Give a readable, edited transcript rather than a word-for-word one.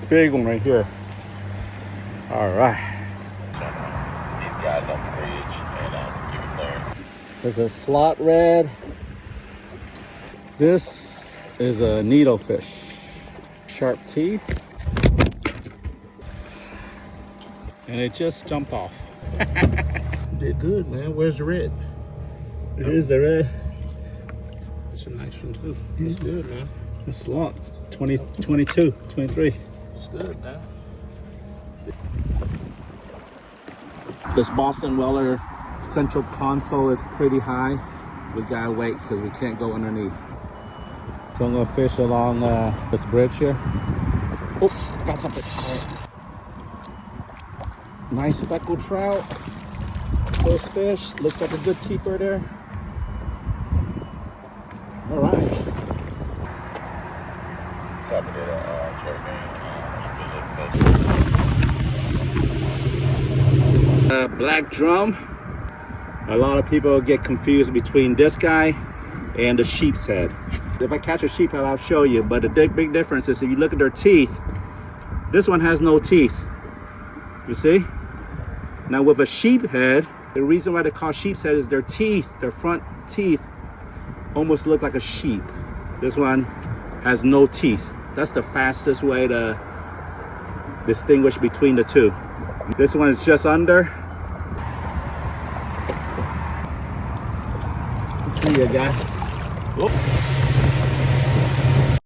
Big one right here. All right. These guys on the bridge and give it there. There's a slot red. This is a needlefish. Sharp teeth. And it just jumped off. Did good, man. Where's the red? Here's the red. It's a nice one too. It's good, man. It's long. 20, 22, 23. It's good, man. This Boston Whaler central console is pretty high. We gotta wait because we can't go underneath. So I'm gonna fish along this bridge here. Oh, got something. Nice speckled trout. First fish. Looks like a good keeper there. All right. Copy that, Black drum. A lot of people get confused between this guy and the sheep's head. If I catch a sheep head, I'll show you. But the big difference is if you look at their teeth, this one has no teeth. You see? Now with a sheep head, the reason why they call sheep's head is their teeth, their front teeth, almost look like a sheep. This one has no teeth. That's the fastest way to distinguish between the two. This one is just under. See ya, guy. Whoop.